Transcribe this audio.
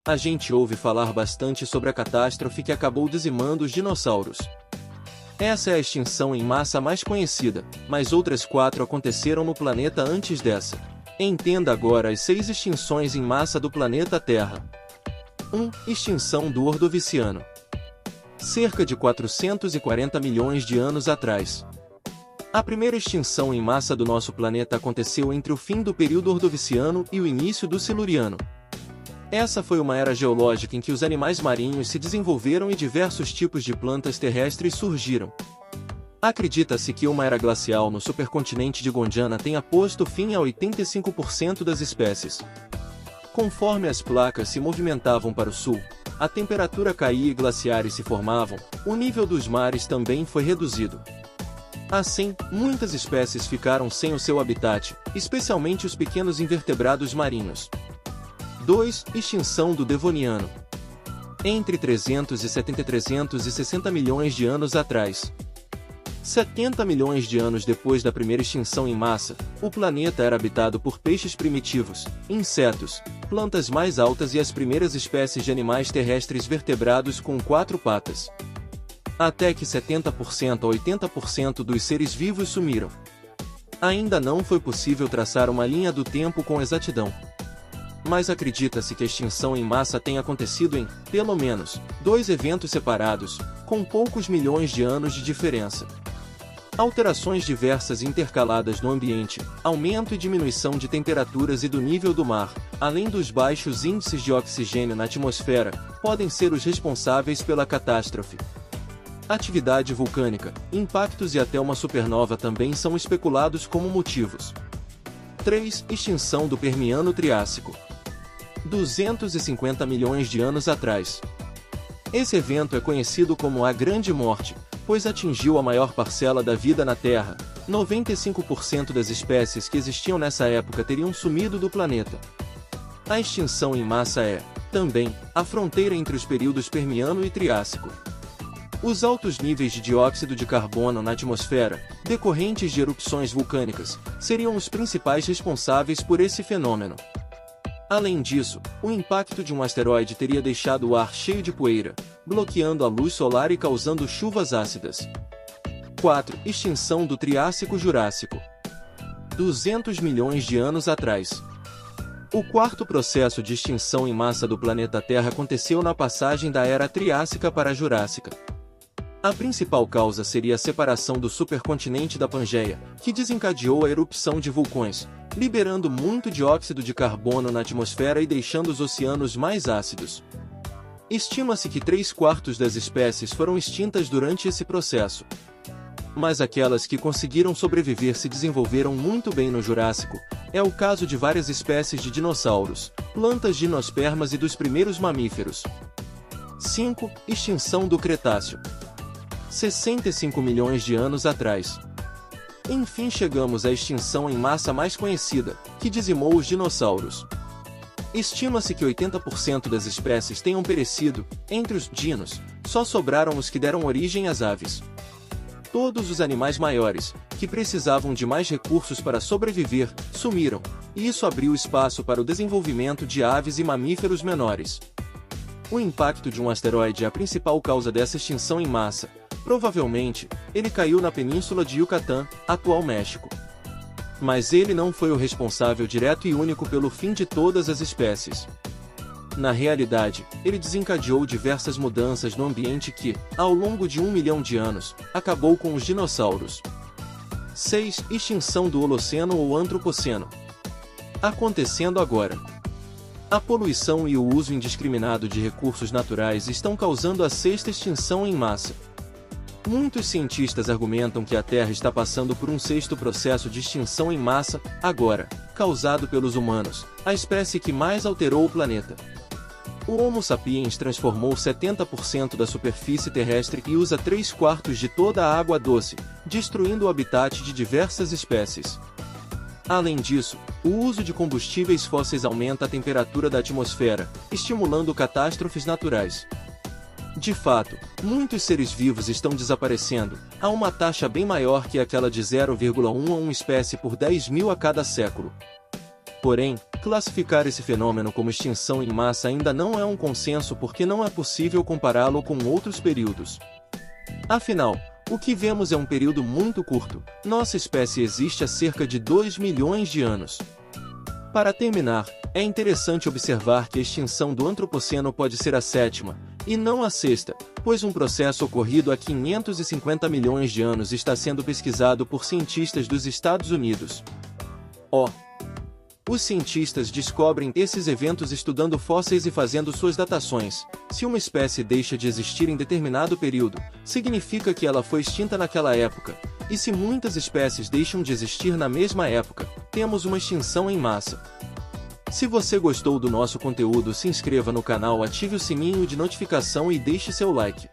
a gente ouve falar bastante sobre a catástrofe que acabou dizimando os dinossauros. Essa é a extinção em massa mais conhecida, mas outras 4 aconteceram no planeta antes dessa. Entenda agora as 6 extinções em massa do planeta Terra. 1. Extinção do Ordoviciano. Cerca de 440 milhões de anos atrás. A primeira extinção em massa do nosso planeta aconteceu entre o fim do período Ordoviciano e o início do Siluriano. Essa foi uma era geológica em que os animais marinhos se desenvolveram e diversos tipos de plantas terrestres surgiram. Acredita-se que uma era glacial no supercontinente de Gondwana tenha posto fim a 85% das espécies. Conforme as placas se movimentavam para o sul, a temperatura caía e glaciares se formavam, o nível dos mares também foi reduzido. Assim, muitas espécies ficaram sem o seu habitat, especialmente os pequenos invertebrados marinhos. 2. Extinção do Devoniano. Entre 370 e 360 milhões de anos atrás. 70 milhões de anos depois da primeira extinção em massa, o planeta era habitado por peixes primitivos, insetos, plantas mais altas e as primeiras espécies de animais terrestres vertebrados com 4 patas. Até que 70% a 80% dos seres vivos sumiram. Ainda não foi possível traçar uma linha do tempo com exatidão. Mas acredita-se que a extinção em massa tenha acontecido em, pelo menos, 2 eventos separados, com poucos milhões de anos de diferença. Alterações diversas intercaladas no ambiente, aumento e diminuição de temperaturas e do nível do mar, além dos baixos índices de oxigênio na atmosfera, podem ser os responsáveis pela catástrofe. Atividade vulcânica, impactos e até uma supernova também são especulados como motivos. 3. Extinção do Permiano-Triássico. 250 milhões de anos atrás. Esse evento é conhecido como a Grande Morte, pois atingiu a maior parcela da vida na Terra. 95% das espécies que existiam nessa época teriam sumido do planeta. A extinção em massa é, também, a fronteira entre os períodos Permiano e Triássico. Os altos níveis de dióxido de carbono na atmosfera, decorrentes de erupções vulcânicas, seriam os principais responsáveis por esse fenômeno. Além disso, o impacto de um asteroide teria deixado o ar cheio de poeira, bloqueando a luz solar e causando chuvas ácidas. 4. Extinção do Triássico-Jurássico. 200 milhões de anos atrás. O quarto processo de extinção em massa do planeta Terra aconteceu na passagem da Era Triássica para a Jurássica. A principal causa seria a separação do supercontinente da Pangeia, que desencadeou a erupção de vulcões, liberando muito dióxido de carbono na atmosfera e deixando os oceanos mais ácidos. Estima-se que 3/4 das espécies foram extintas durante esse processo. Mas aquelas que conseguiram sobreviver se desenvolveram muito bem no Jurássico. É o caso de várias espécies de dinossauros, plantas gimnospermas e dos primeiros mamíferos. 5. Extinção do Cretáceo. 65 milhões de anos atrás. Enfim chegamos à extinção em massa mais conhecida, que dizimou os dinossauros. Estima-se que 80% das espécies tenham perecido. Entre os dinos, só sobraram os que deram origem às aves. Todos os animais maiores, que precisavam de mais recursos para sobreviver, sumiram, e isso abriu espaço para o desenvolvimento de aves e mamíferos menores. O impacto de um asteroide é a principal causa dessa extinção em massa. Provavelmente, ele caiu na península de Yucatán, atual México. Mas ele não foi o responsável direto e único pelo fim de todas as espécies. Na realidade, ele desencadeou diversas mudanças no ambiente que, ao longo de 1 milhão de anos, acabou com os dinossauros. 6. Extinção do Holoceno ou Antropoceno. Acontecendo agora. A poluição e o uso indiscriminado de recursos naturais estão causando a 6ª extinção em massa. Muitos cientistas argumentam que a Terra está passando por um 6º processo de extinção em massa, agora, causado pelos humanos, a espécie que mais alterou o planeta. O Homo sapiens transformou 70% da superfície terrestre e usa 3/4 de toda a água doce, destruindo o habitat de diversas espécies. Além disso, o uso de combustíveis fósseis aumenta a temperatura da atmosfera, estimulando catástrofes naturais. De fato, muitos seres vivos estão desaparecendo, a uma taxa bem maior que aquela de 0,1 a 1 espécie por 10.000 a cada século. Porém, classificar esse fenômeno como extinção em massa ainda não é um consenso porque não é possível compará-lo com outros períodos. Afinal, o que vemos é um período muito curto. Nossa espécie existe há cerca de 2 milhões de anos. Para terminar, é interessante observar que a extinção do Antropoceno pode ser a sétima, e não a sexta, pois um processo ocorrido há 550 milhões de anos está sendo pesquisado por cientistas dos Estados Unidos. Os cientistas descobrem esses eventos estudando fósseis e fazendo suas datações. Se uma espécie deixa de existir em determinado período, significa que ela foi extinta naquela época. E se muitas espécies deixam de existir na mesma época, temos uma extinção em massa. Se você gostou do nosso conteúdo, se inscreva no canal, ative o sininho de notificação e deixe seu like.